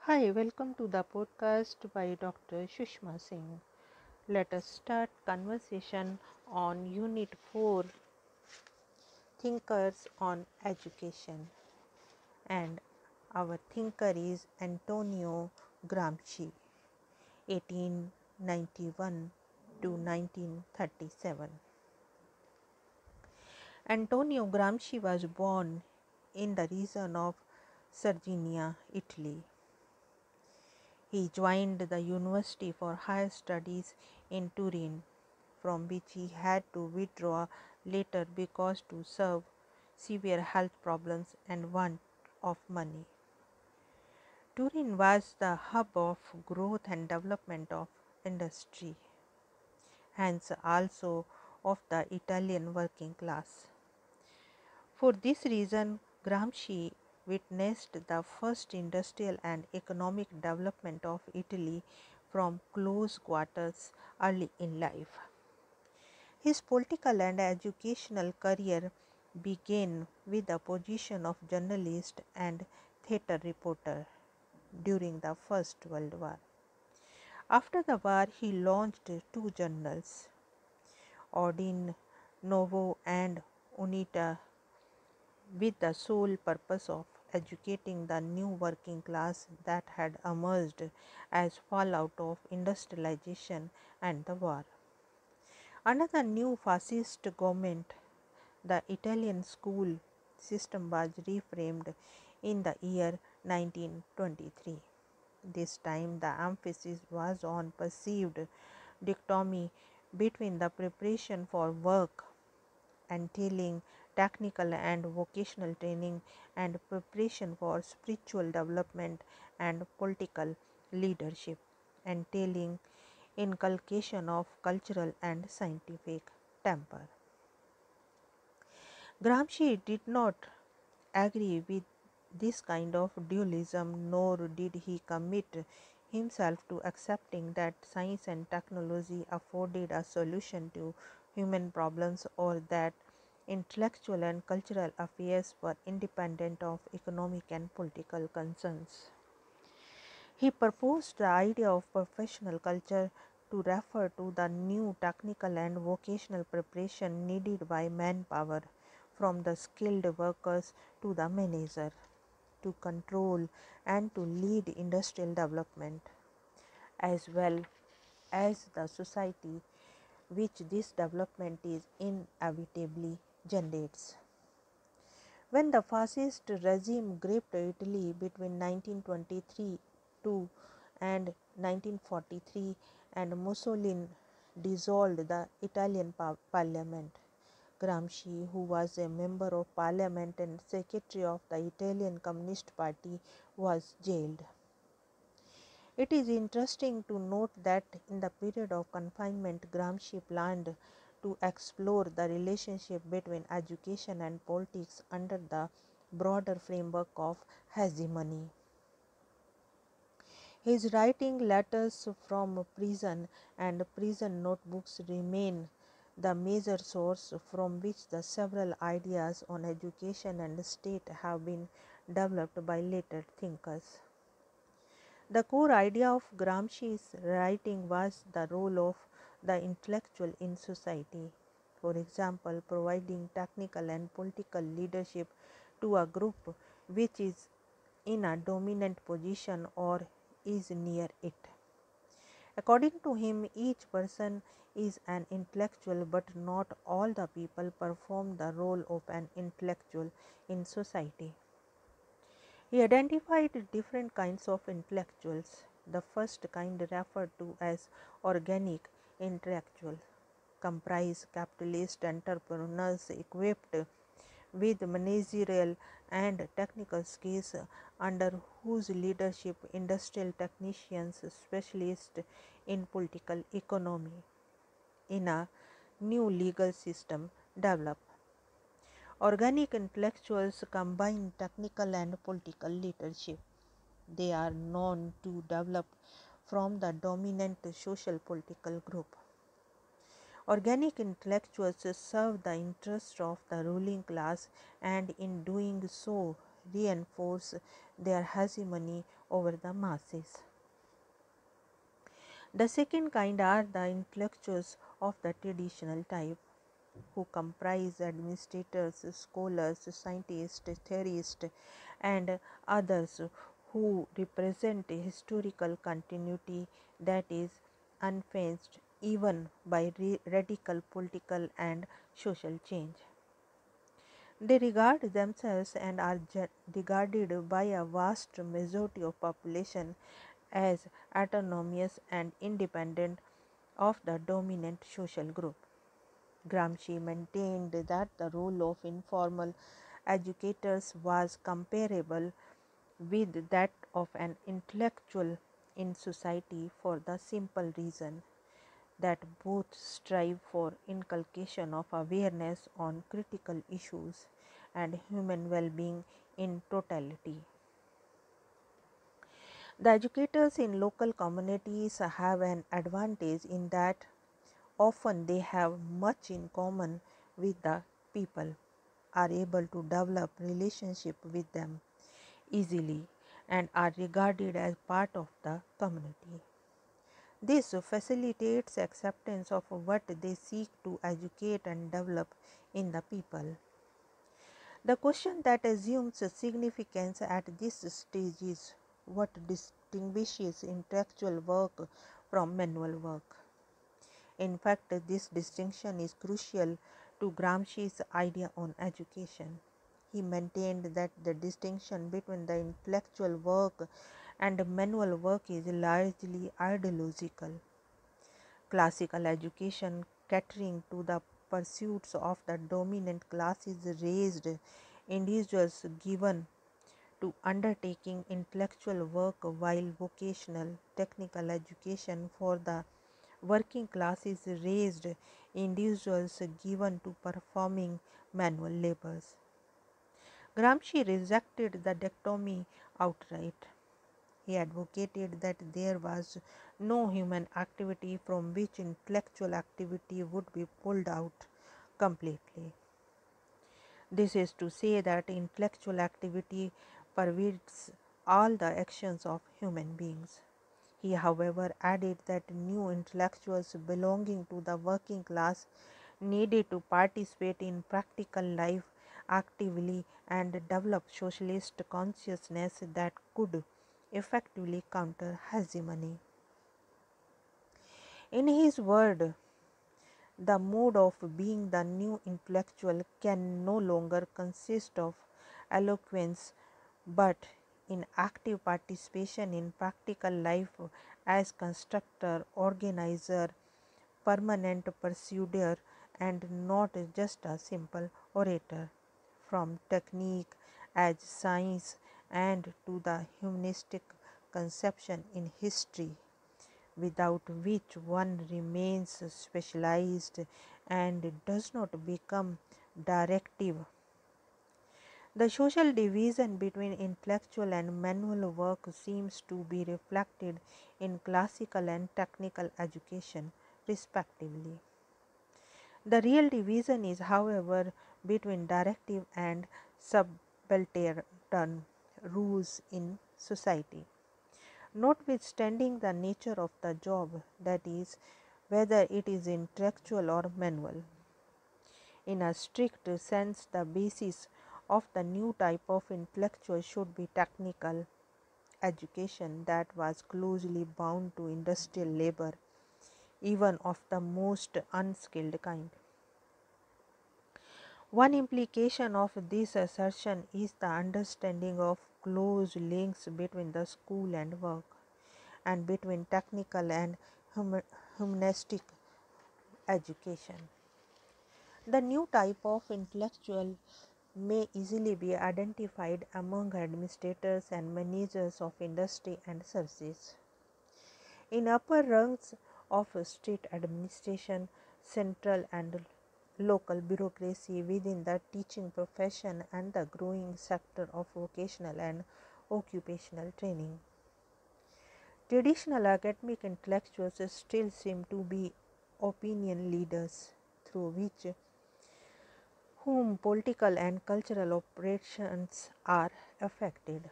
Hi, welcome to the podcast by Dr. Sushma Singh. Let us start conversation on Unit 4 Thinkers on Education, and our thinker is Antonio Gramsci, 1891 to 1937. Antonio Gramsci was born in the region of Sardinia, Italy. He joined the university for higher studies in Turin, from which he had to withdraw later because to serve severe health problems and want of money. Turin was the hub of growth and development of industry, hence also of the Italian working class. For this reason, Gramsci witnessed the first industrial and economic development of Italy from close quarters early in life. His political and educational career began with the position of journalist and theatre reporter during the First World War. After the war, he launched two journals, Ordine Novo and Unita, with the sole purpose of educating the new working class that had emerged as fallout of industrialization and the war. Under the new fascist government, the Italian school system was reframed in the year 1923. This time the emphasis was on perceived dichotomy between the preparation for work entailing technical and vocational training and preparation for spiritual development and political leadership entailing inculcation of cultural and scientific temper. Gramsci did not agree with this kind of dualism, nor did he commit himself to accepting that science and technology afforded a solution to human problems or that intellectual and cultural affairs were independent of economic and political concerns. He proposed the idea of professional culture to refer to the new technical and vocational preparation needed by manpower, from the skilled workers to the manager, to control and to lead industrial development, as well as the society which this development is inevitably generates. When the fascist regime gripped Italy between 1923 and 1943 and Mussolini dissolved the Italian parliament, Gramsci, who was a member of parliament and secretary of the Italian Communist Party, was jailed. It is interesting to note that in the period of confinement, Gramsci planned to explore the relationship between education and politics under the broader framework of hegemony. His writing letters from prison and prison notebooks remain the major source from which the several ideas on education and state have been developed by later thinkers. The core idea of Gramsci's writing was the role of the intellectual in society. For example, providing technical and political leadership to a group which is in a dominant position or is near it. According to him, each person is an intellectual, but not all the people perform the role of an intellectual in society. He identified different kinds of intellectuals. The first kind, referred to as organic intellectual, comprise capitalist entrepreneurs equipped with managerial and technical skills under whose leadership industrial technicians, specialists in political economy in a new legal system, develop. Organic intellectuals combine technical and political leadership. They are known to develop from the dominant social political group. Organic intellectuals serve the interests of the ruling class and in doing so reinforce their hegemony over the masses. The second kind are the intellectuals of the traditional type, who comprise administrators, scholars, scientists, theorists, and others who represent a historical continuity that is unfazed even by radical political and social change. They regard themselves and are regarded by a vast majority of population as autonomous and independent of the dominant social group. Gramsci maintained that the role of informal educators was comparable with that of an intellectual in society for the simple reason that both strive for inculcation of awareness on critical issues and human well-being in totality. The educators in local communities have an advantage in that often they have much in common with the people, are able to develop relationship with them easily, and are regarded as part of the community. This facilitates acceptance of what they seek to educate and develop in the people. The question that assumes significance at this stage is what distinguishes intellectual work from manual work. In fact, this distinction is crucial to Gramsci's idea on education. He maintained that the distinction between the intellectual work and manual work is largely ideological. Classical education, catering to the pursuits of the dominant classes, raised individuals given to undertaking intellectual work, while vocational technical education for the working classes raised individuals given to performing manual labors. Gramsci rejected the dichotomy outright. He advocated that there was no human activity from which intellectual activity would be pulled out completely. This is to say that intellectual activity pervades all the actions of human beings. He, however, added that new intellectuals belonging to the working class needed to participate in practical life actively and develop socialist consciousness that could effectively counter hegemony. In his word, the mode of being the new intellectual can no longer consist of eloquence but in active participation in practical life as constructor, organizer, permanent persuader, and not just a simple orator. From technique as science and to the humanistic conception in history, without which one remains specialized and does not become directive. The social division between intellectual and manual work seems to be reflected in classical and technical education, respectively. The real division is, however, between directive and subaltern rules in society. Notwithstanding the nature of the job, that is, whether it is intellectual or manual. In a strict sense, the basis of the new type of intellectual should be technical education that was closely bound to industrial labor, even of the most unskilled kind. One implication of this assertion is the understanding of close links between the school and work, and between technical and humanistic education. The new type of intellectual may easily be identified among administrators and managers of industry and services. In upper rungs of state administration, central and local bureaucracy within the teaching profession, and the growing sector of vocational and occupational training. Traditional academic intellectuals still seem to be opinion leaders through which whom political and cultural operations are affected.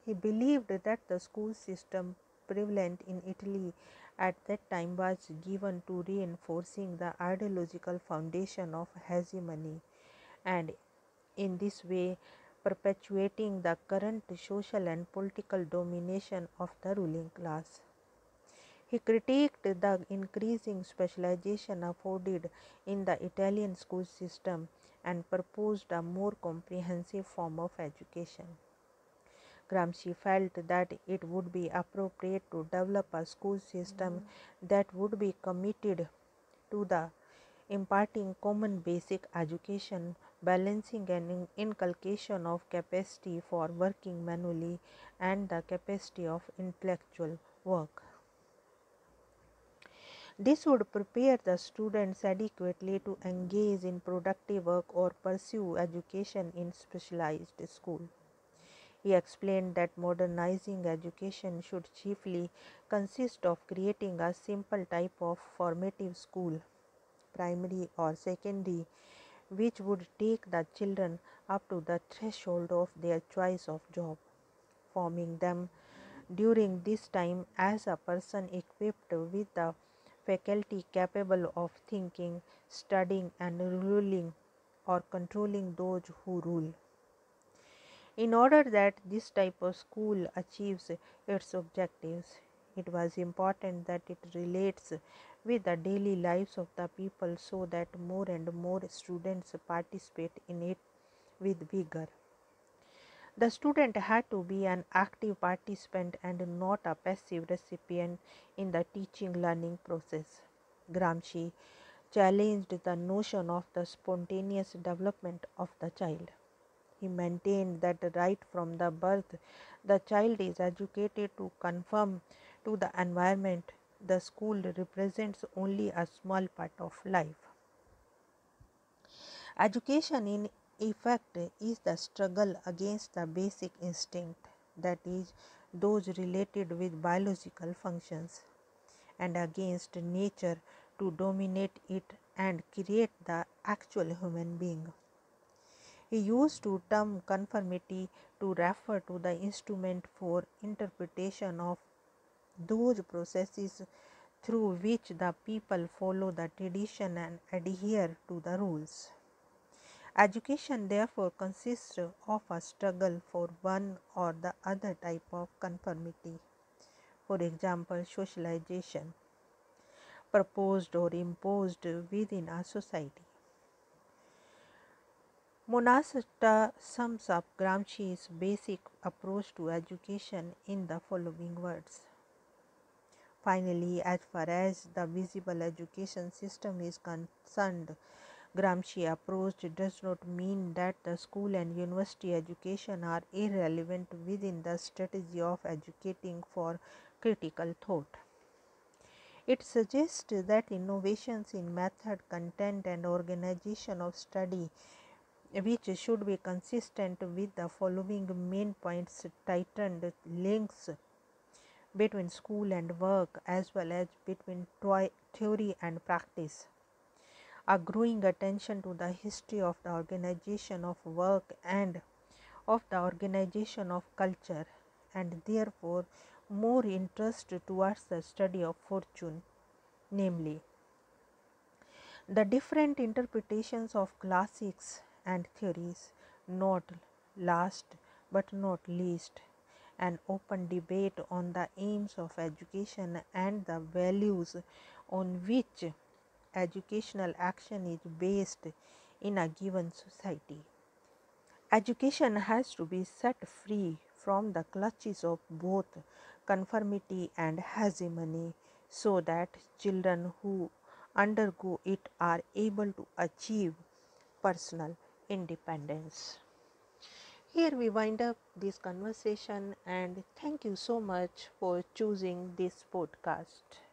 He believed that the school system prevalent in Italy at that time was given to reinforcing the ideological foundation of hegemony, and in this way perpetuating the current social and political domination of the ruling class. He critiqued the increasing specialization afforded in the Italian school system and proposed a more comprehensive form of education. Gramsci felt that it would be appropriate to develop a school system that would be committed to the imparting common basic education, balancing an inculcation of capacity for working manually and the capacity of intellectual work. This would prepare the students adequately to engage in productive work or pursue education in specialized school. He explained that modernizing education should chiefly consist of creating a simple type of formative school, primary or secondary, which would take the children up to the threshold of their choice of job, forming them during this time as a person equipped with the faculty capable of thinking, studying and ruling or controlling those who rule. In order that this type of school achieves its objectives, it was important that it relates with the daily lives of the people so that more and more students participate in it with vigor. The student had to be an active participant and not a passive recipient in the teaching learning process. Gramsci challenged the notion of the spontaneous development of the child. He maintained that right from the birth, the child is educated to conform to the environment. The school represents only a small part of life. Education, in effect, is the struggle against the basic instinct, that is, those related with biological functions, and against nature to dominate it and create the actual human being. He used the term conformity to refer to the instrument for interpretation of those processes through which the people follow the tradition and adhere to the rules. Education therefore consists of a struggle for one or the other type of conformity. For example, socialization, proposed or imposed within a society. Monasta sums up Gramsci's basic approach to education in the following words. Finally, as far as the visible education system is concerned, Gramsci approach does not mean that the school and university education are irrelevant within the strategy of educating for critical thought. It suggests that innovations in method, content and organization of study, which should be consistent with the following main points: tightened links between school and work as well as between theory and practice, a growing attention to the history of the organization of work and of the organization of culture, and therefore more interest towards the study of fortune, namely the different interpretations of classics and theories, not last but not least, an open debate on the aims of education and the values on which educational action is based in a given society. Education has to be set free from the clutches of both conformity and hegemony so that children who undergo it are able to achieve personal independence. Here we wind up this conversation, and thank you so much for choosing this podcast.